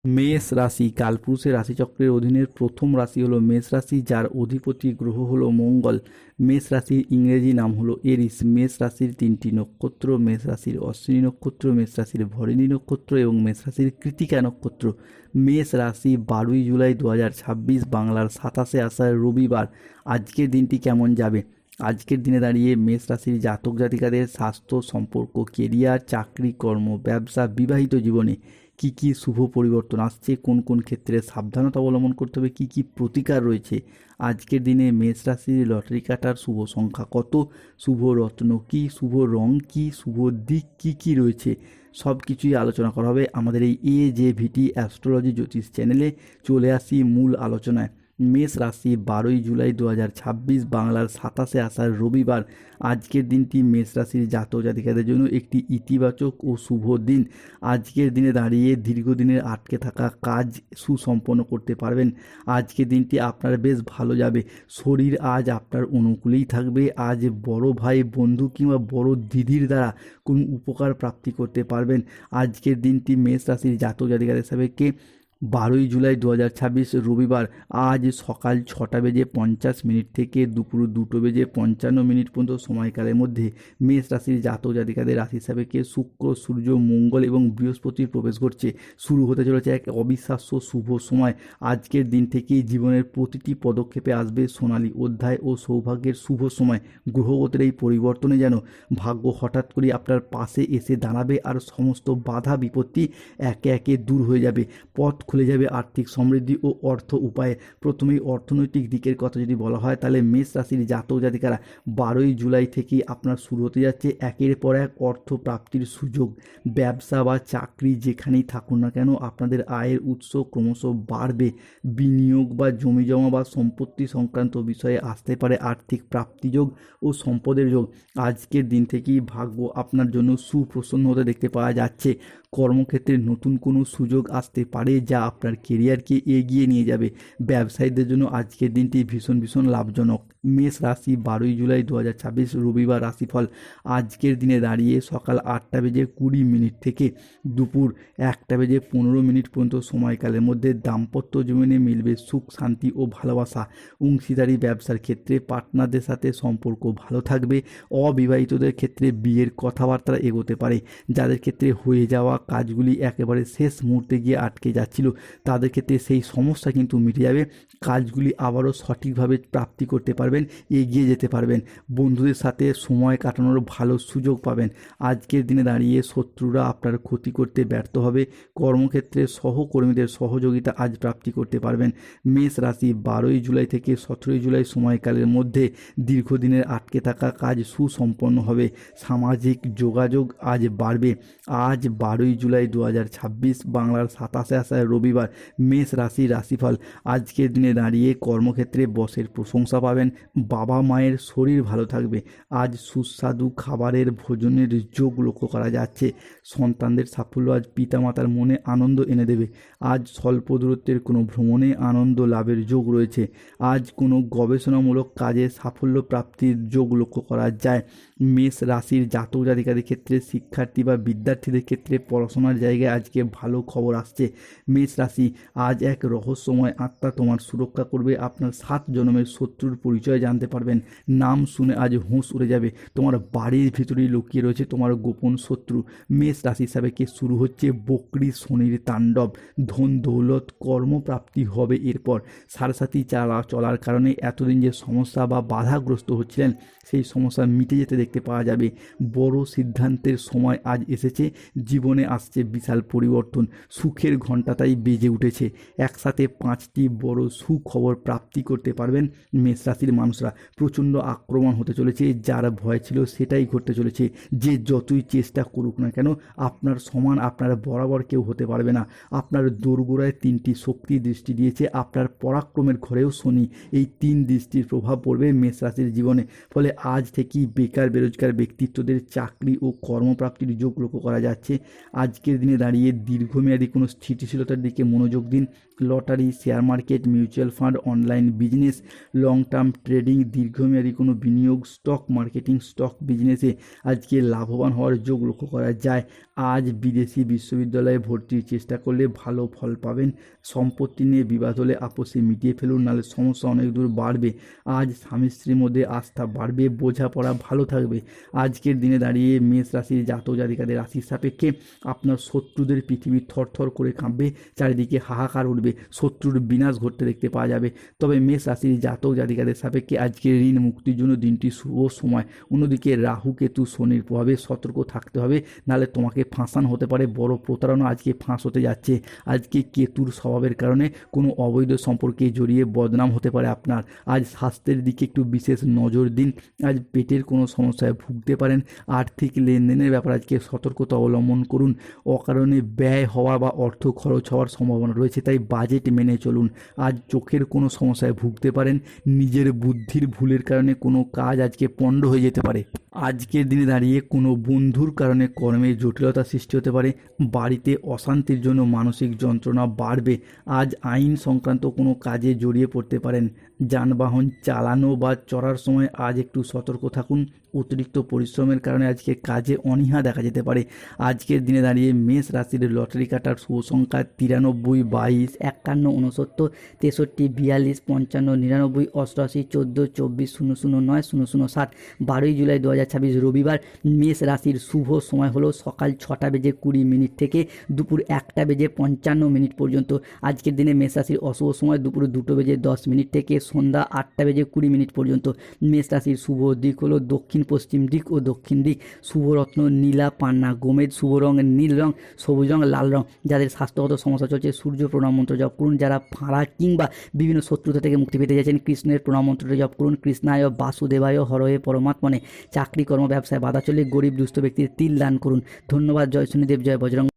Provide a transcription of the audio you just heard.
মেষ রাশি কালপুরুষের রাশিচক্রের অধীনের প্রথম রাশি হলো মেষ রাশি, যার অধিপতি গ্রহ হলো মঙ্গল। মেষ রাশির ইংরেজি নাম হলো এরিস। মেষ রাশির তিনটি নক্ষত্র: মেষ রাশির অশ্বিনী নক্ষত্র, মেষ রাশির ভরিণী নক্ষত্র এবং মেষ রাশির কৃত্তিকা নক্ষত্র। মেষ রাশি 12ই জুলাই 2026, বাংলার 27শে আষাঢ়, রবিবার। আজকের দিনটি কেমন যাবে? আজকের দিনে দাঁড়িয়ে মেষ রাশির জাতক জাতিকাদের স্বাস্থ্য, সম্পর্ক, কেরিয়ার, চাকরি, কর্ম, ব্যবসা, বিবাহিত জীবনে কি কি শুভ পরিবর্তন আসছে, কোন কোন ক্ষেত্রে সাবধানতা অবলম্বন করতে হবে, কি কি প্রতিকার রয়েছে। আজকের দিনে মেষ রাশির লটারি কাটার শুভ সংখ্যা কত, শুভ রত্ন কি, শুভ রং কি, শুভ দিক কি কি রয়েছে, সব কিছুই আলোচনা করা হবে আমাদের এই AJVT অ্যাস্ট্রোলজি জ্যোতিষ চ্যানেলে। চলে আসি মূল আলোচনায়। মেষ রাশি 12ই জুলাই 2026, বাংলার 27শে আষাঢ়, রবিবার। আজকের দিনটি মেষ রাশির জাতক জাতিকাদের জন্য একটি ইতিবাচক ও শুভ দিন। আজকের দিনে দাঁড়িয়ে দীর্ঘদিনের আটকে থাকা কাজ সুসম্পন্ন করতে পারবেন। আজকের দিনটি আপনার বেশ ভালো যাবে। শরীর আজ আপনার অনুকূলেই থাকবে। আজ বড় ভাই, বন্ধু কিংবা বড় দিদির দ্বারা কোনো উপকার প্রাপ্তি করতে পারবেন। আজকের দিনটি মেষ রাশির জাতক জাতিকাদের সাপেক্ষে 12ই জুলাই 2026, রবিবার। আজ সকাল 6টা বেজে 50 মিনিট থেকে দুপুর 2টো বেজে 55 মিনিট পর্যন্ত সময়কালের মধ্যে মেষ রাশির জাতক জাতিকাদের রাশি সাপেক্ষে শুক্র, সূর্য, মঙ্গল এবং বৃহস্পতির প্রবেশ ঘটছে। শুরু হতে চলেছে এক অবিশ্বাস্য শুভ সময়। আজকের দিন থেকেই জীবনের প্রতিটি পদক্ষেপে আসবে সোনালী অধ্যায় ও সৌভাগ্যের শুভ সময়। গ্রহগতির এই পরিবর্তনে যেন ভাগ্য হঠাৎ করে আপনার পাশে এসে দাঁড়াবে আর সমস্ত বাধা বিপত্তি একে একে দূর হয়ে যাবে। পথ খুলে যাবে আর্থিক সমৃদ্ধি ও অর্থ উপায়ে। প্রথমেই অর্থনৈতিক দিকের কথা যদি বলা হয়, তাহলে মেষ রাশির জাতক জাতিকারা 12ই জুলাই থেকেই আপনার শুরু হতে যাচ্ছে একের পর এক অর্থ প্রাপ্তির সুযোগ। ব্যবসা বা চাকরি যেখানেই থাকুন না কেন, আপনাদের আয়ের উৎস ক্রমশ বাড়বে। বিনিয়োগ বা জমিজমা বা সম্পত্তি সংক্রান্ত বিষয়ে আসতে পারে আর্থিক প্রাপ্তিযোগ ও সম্পদের যোগ। আজকের দিন থেকেই ভাগ্য আপনার জন্য সুপ্রসন্ন হতে দেখতে পাওয়া যাচ্ছে। কর্মক্ষেত্রে নতুন কোনো সুযোগ আসতে পারে যা আপনার কেরিয়ারকে এগিয়ে নিয়ে যাবে। ব্যবসায়ীদের জন্য আজকের দিনটি ভীষণ ভীষণ লাভজনক। মেষ রাশি 12ই জুলাই 2026, রবিবার। রাশিফল: আজকের দিনে দাঁড়িয়ে সকাল 8টা বেজে 20 মিনিট থেকে দুপুর 1টা বেজে 15 মিনিট পর্যন্ত সময়কালের মধ্যে দাম্পত্য জীবনে মিলবে সুখ, শান্তি ও ভালোবাসা। অংশীদারি ব্যবসার ক্ষেত্রে পার্টনারদের সাথে সম্পর্ক ভালো থাকবে। অবিবাহিতদের ক্ষেত্রে বিয়ের কথাবার্তা এগোতে পারে। যাদের ক্ষেত্রে হয়ে যাওয়া কাজগুলি একেবারে শেষ মুহূর্তে গিয়ে আটকে যাচ্ছিল, তাদের ক্ষেত্রে সেই সমস্যা কিন্তু মিটে যাবে। কাজগুলি আবারও সঠিকভাবে প্রাপ্তি করতে পারবেন, এগিয়ে যেতে পারবেন। বন্ধুদের সাথে সময় কাটানোর ভালো সুযোগ পাবেন। আজকের দিনে দাঁড়িয়ে শত্রুরা আপনার ক্ষতি করতে ব্যর্থ হবে। কর্মক্ষেত্রে সহকর্মীদের সহযোগিতা আজ প্রাপ্তি করতে পারবেন। মেষ রাশি 12ই জুলাই থেকে 17ই জুলাই সময়কালের মধ্যে দীর্ঘদিনের আটকে থাকা কাজ সুসম্পন্ন হবে। সামাজিক যোগাযোগ আজ বাড়বে। আজ 12ই জুলাই 2026, বাংলার 27শে আষাঢ়, রবিবার। মেষ রাশি রাশিফল: আজকের দিনে দাঁড়িয়ে কর্মক্ষেত্রে বসের প্রশংসা পাবেন। বাবা মায়ের শরীর ভালো থাকবে। আজ সুস্বাদু খাবারের ভোজনের যোগ লক্ষ্য করা যাচ্ছে। সন্তানদের সাফল্য আজ পিতামাতার মনে আনন্দ এনে দেবে। আজ স্বল্প দূরত্বের কোনো ভ্রমণে আনন্দ লাভের যোগ রয়েছে। আজ কোনো গবেষণামূলক কাজে সাফল্য প্রাপ্তির যোগ লক্ষ্য করা যায়। মেষ রাশির জাতক জাতিকাদের ক্ষেত্রে শিক্ষার্থী বা বিদ্যার্থীদের ক্ষেত্রে পড়াশোনার জায়গায় আজকে ভালো খবর আসছে। মেষ রাশি: আজ এক রহস্যময় আত্মা তোমার সুরক্ষা করবে। আপনার 7 জন্মের শত্রুর পরিচয় জানতে পারবেন। নাম শুনে আজ হুঁশ উড়ে যাবে। তোমার বাড়ির ভিতরেই লুকিয়ে রয়েছে তোমার গোপন শত্রু। মেষ রাশি সাপেক্ষে শুরু হচ্ছে বকরি শনির তাণ্ডব। ধন দৌলত কর্মপ্রাপ্তি হবে এরপর। সারসাথী চলার কারণে এতদিন যে সমস্যা বা বাধাগ্রস্ত হচ্ছিলেন, সেই সমস্যা মিটে যেতে দেখতে পাওয়া যাবে। বড় সিদ্ধান্তের সময় আজ এসেছে। জীবনে আসছে বিশাল পরিবর্তন। সুখের ঘণ্টা তাই বেজে উঠেছে। একসাথে 5টি বড় সুখবর প্রাপ্তি করতে পারবেন মেষ রাশির মানুষরা। প্রচণ্ড আক্রমণ হতে চলেছে। যার ভয় ছিল সেটাই ঘটতে চলেছে। যে যতই চেষ্টা করুক না কেন, আপনার সমান, আপনার বরাবর কেউ হতে পারবে না। আপনার দোরগোড়ায় 3টি শক্তি দৃষ্টি দিয়েছে। আপনার পরাক্রমের ঘরেও শনি। এই 3 দৃষ্টির প্রভাব পড়বে মেষ রাশির জীবনে। ফলে আজ থেকেই বেকার বেরোজগার ব্যক্তিত্বদের চাকরি ও কর্মপ্রাপ্তির যোগ লক্ষ্য করা যাচ্ছে। আজকের দিনে দাঁড়িয়ে দীর্ঘমেয়াদী কোনো স্থিতিশীলতার দিকে মনোযোগ দিন। Lottery, share market, mutual fund, online business, long term trading, দীর্ঘমেয়াদী কোনো বিনিয়োগ, স্টক মার্কেটিং, স্টক বিজনেসে আজকে লাভবান হওয়ার যোগ লক্ষ্য করা যায়। আজ বিদেশি বিশ্ববিদ্যালয়ে ভর্তির চেষ্টা করলে ভালো ফল পাবেন। সম্পত্তি নিয়ে বিবাদ হলে আপসে মিটিয়ে ফেলুন, নাহলে সমস্যা অনেক দূর বাড়বে। আজ স্বামী স্ত্রীর মধ্যে আস্থা বাড়বে, বোঝাপড়া ভালো থাকবে। আজকের দিনে দাঁড়িয়ে মেষ রাশির জাতক জাতিকাদের রাশির সাপেক্ষে আপনার শত্রুদের পৃথিবী থরথর করে কাঁপবে, চারিদিকে হাহাকার উঠবে, শত্রুর বিনাশ ঘটতে দেখতে পাওয়া যাবে। তবে মেষ রাশির জাতক জাতিকাদের সাপেক্ষে আজকের ঋণ মুক্তির জন্য দিনটি শুভ সময়। অন্যদিকে রাহু কেতু শনির প্রভাবে সতর্ক থাকতে হবে, নাহলে তোমাকে ফাঁসানো হতে পারে, বড় প্রতারণা আজকে ফাঁস হতে যাচ্ছে। আজকে কেতুর স্বভাবের কারণে কোনো অবৈধ সম্পর্কে জড়িয়ে বদনাম হতে পারে আপনার। আজ স্বাস্থ্যের দিকে একটু বিশেষ নজর দিন। আজ পেটের কোনো সমস্যায় ভুগতে পারেন। আর্থিক লেনদেনের ব্যাপারে আজকে সতর্কতা অবলম্বন করুন। অকারণে ব্যয় হওয়া বা অর্থ খরচ হওয়ার সম্ভাবনা রয়েছে, তাই বাজেট মেনে চলুন। আজ চোখের কোনো সমস্যায় ভুগতে পারেন। নিজের বুদ্ধির ভুলের কারণে কোনো কাজ আজকে পণ্ড হয়ে যেতে পারে। আজকের দিনে দাঁড়িয়ে কোনো বন্ধুর কারণে কর্মে জটিলতা সৃষ্টি হতে পারে। বাড়িতে অশান্তির জন্য মানসিক যন্ত্রণা বাড়বে। আজ আইন সংক্রান্ত কোনো কাজে জড়িয়ে পড়তে পারেন। যানবাহন চালানো বা চড়ার সময় আজ একটু সতর্ক থাকুন। অতিরিক্ত পরিশ্রমের কারণে আজকে কাজে অনীহা দেখা যেতে পারে। আজকের দিনে দাঁড়িয়ে মেষ রাশির লটারি কাটার শুভ সংখ্যা 93, 22, 51, 69, 63, 42, 55, 99, 88, 14, 24, 009, 00, 7। 12 জুলাই 2026 রবিবার। মেষ রাশির শুভ সময় হলো সকাল 6:20 থেকে দুপুর 1:55 পর্যন্ত। আজকের দিনে মেষ রাশির অশুভ সময় দুপুর 2:10 থেকে সন্ধ্যা 8:20 পর্যন্ত। মেষ রাশির শুভ দিক হলো দক্ষিণ পশ্চিম দিক ও দক্ষিণ দিক। শুভ রত্ন নীলা, পান্না, গোমেদ। শুভ রং নীল রং, সবুজ রং, লাল রং। যাদের স্বাস্থ্যগত সমস্যা চলছে সূর্য প্রণাম মন্ত্র জপ করুন। যারা ফাঁড়া কিংবা বিভিন্ন শত্রুতা থেকে মুক্তি পেতে চাইছেন কৃষ্ণের প্রণাম মন্ত্রটি জপ করুন। কৃষ্ণায় বাসুদেবায় হরয়ে পরমাত্মনে। চাকরি কর্ম ব্যবসায় বাধা চলে গরিব দুস্থ ব্যক্তির তিল দান করুন। ধন্যবাদ। জয় শনিদেব, জয় বজরং।